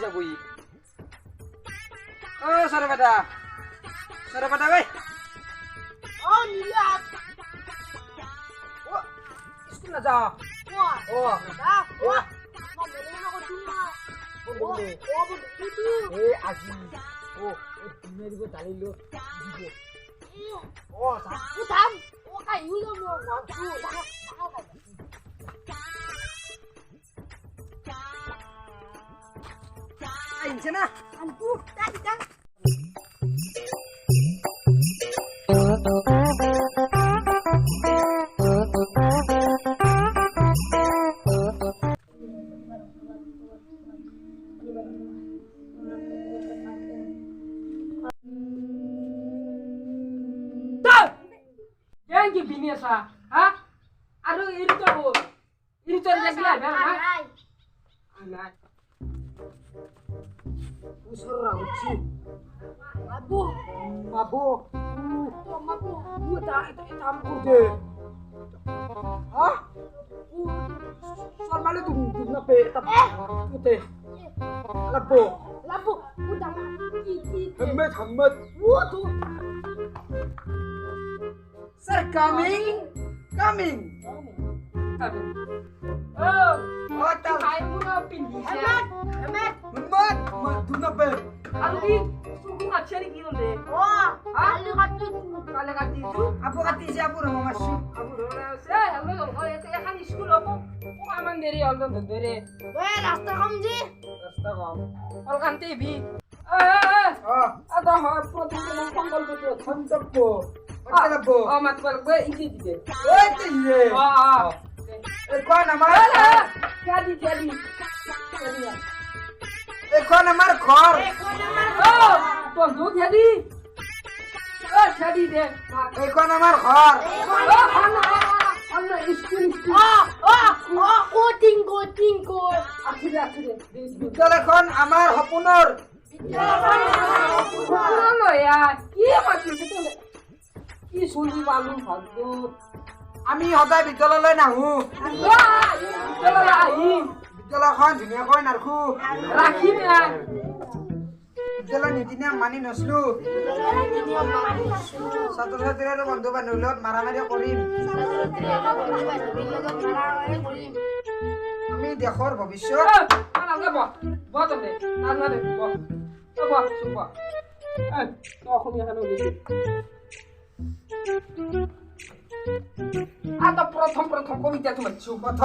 যাবই ও সরবেটা ভাই ও নীলা ও স্কুল না যা ও দা ও মনে না করছি না ও বন্ধু এ আজি ও দিনের গো দালিলো দিব ও থাম ও কাই হলো মো মাংসু দেখা আইছে না আনকু তাই তা yang gini sa ha aduh ini tuh lagi lah ha anak usara uci abu mabuk mabu udah itu campur deh hah soal malu tuh ngape tapi putih lebo labu udah mati hemet waduh sir coming oh oh tahu kain muna pinggir hemat hemat hemet tuh ngape aduh di suku ngacari gitu deh wah kali kati kalian kati itu apa kati siapa nama masuk aku saya hello oh ya kan school aku aman dari aldan dari weh rasta kamji rasta kamu kalau kan TV oh ada apa tuh yang pangkal betul hantapo lebo oh mat balik gue ini gitu oh itu ye oh kau nama jadi kau nama khor oh bangdu jadi oh jadi deh kau nama khor oh karena school কোটিং akhirnya বিদ্যালয়খন আমাৰ সপোনৰ lo ya কি মাতি সেটা কি শুনি পালু ফালতু আমি সদায় বিদ্যালয়লৈ নাহো বিদ্যালয়খন ধুনীয়াকৈ নাৰাখো ৰাখি না বিদ্যালয় নীতি নিয়ম মানি নচলো ছাত্ৰ ছাত্ৰী আৰু বন্ধু বান্ধৱীৰ লগত মাৰামাৰি কৰিম আমি দেশৰ ভৱিষ্যত mana enggak bawa deh nana deh bawa coba aku nih kan udah atau prothom কবিতা তোমার সুপথ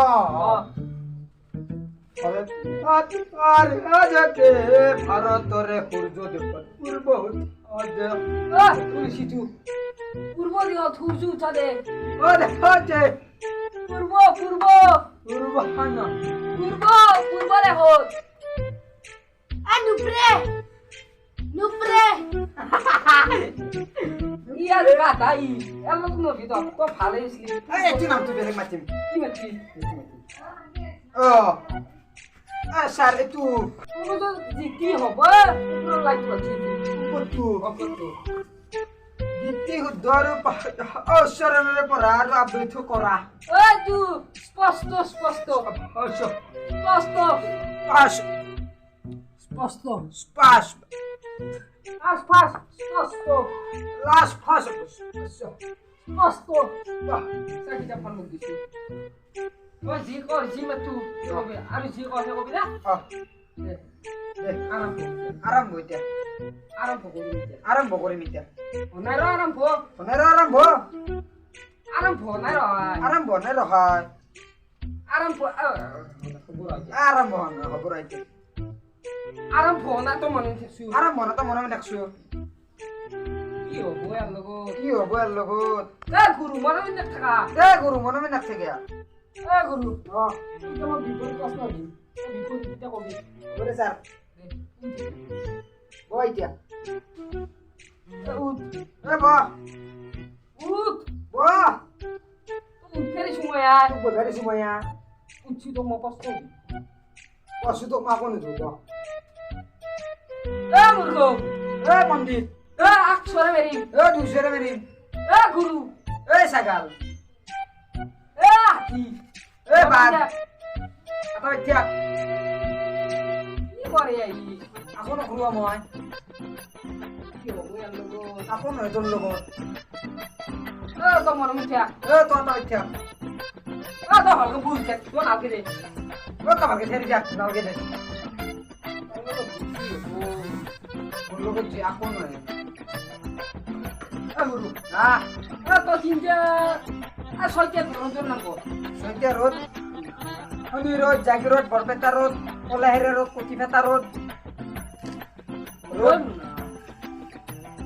ভাৰতৰে সূৰ্য দেশত পূৰ্ব তুলসীটো পূর্ব দিকে সূর্য উঠাদে পূর্ব রে হত নুপ্রে ইয়ার গাদাই এলক নবি তো তো ভালো ছিল এইটো নামটো বেলেগ মাতিম কি মাতি ছাৰ এইটো কোনো তো জিতি হব কোনো লাগি উপৰটো অকটো গীতি শুদ্ধ আৰু ঐশ্বৰণৰে পঢ়া আৰু আবৃত্তি কৰা এই তু স্পষ্ট স্পষ্ট স্পাস আশপাশ স্পষ্ট লাস ফাস স্পষ্ট সাকি যা ফোন দিছি ওই জি মাতু হবে আর জি কথা কবি না আৰম্ভ এতিয়া আৰম্ভ কৰিম এতিয়া নাই আৰম্ভ আৰম্ভ নাই আৰম্ভ নাই ৰখাই আৰম্ভ আৰম্ভ হ'ব ৰাইতে আৰম্ভ না তো মনে থাকছু আৰম্ভ না তো মনে ৰাখছো কি হব ইয়াৰ লগত কি হ'ব ইয়াৰ লগত গুৰু মনে থাকা গুৰু মনে নাথাকে গুরু তোমার বিপদ কষ্ট দিন বিপদ দিতে কবি বলে স্যার বই এতিয়া উঠ ব উঠের সময় আর বধারে সময়া উঠছি তো মো কষ্ট অসুতো মাকো নিদো মূর্খ পণ্ডিত আকসরে বেরি দুসরে মেরি গুরু ছাগাল হাতি বাঘ আতা এতিয়া ই করে আই আকৌ নঘূৰোৱা মই কি হ'ব ইয়াৰ লগত আকৌ নহয় তোৰ লগত তো মনে মুঠিয়া তই এতিয়া তো ভালকে বুঝছে তো নালকে দে তই ভালকে থেৰি যা নালগে দে মোৰ লগত যে আকৌ নহয় গুৰু না তো তিনটা আৰ ছয়টা ধৰনেৰ নাম সৈতিয়া ৰোড শনি road Jagi road Barpeta road কলাহেৰা ৰোড কটিফেটা ৰোড ৰোড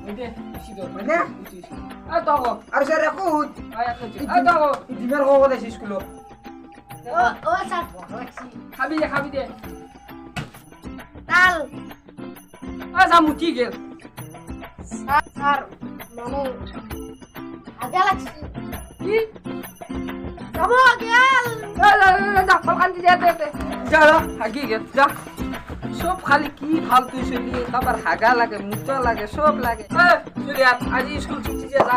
ওইদে বেশি তো হয়নে আৰ তো আৰু স্যাৰ একো আৰ তো ডিমাৰ ক'ব দেছি স্কুলত ও স্যার বড় আছি খাবি দে তাল আ যা মুটি গেল স্যার মানে আগা লাগছে কি যাব গেল যা ফলকান্তি দে যা হাগি গেল যা সব খালি কি ফালতু চলি কাবার হাগা লাগে মুতা লাগে সব লাগে চলিয়া আজি স্কুল ছুটি যা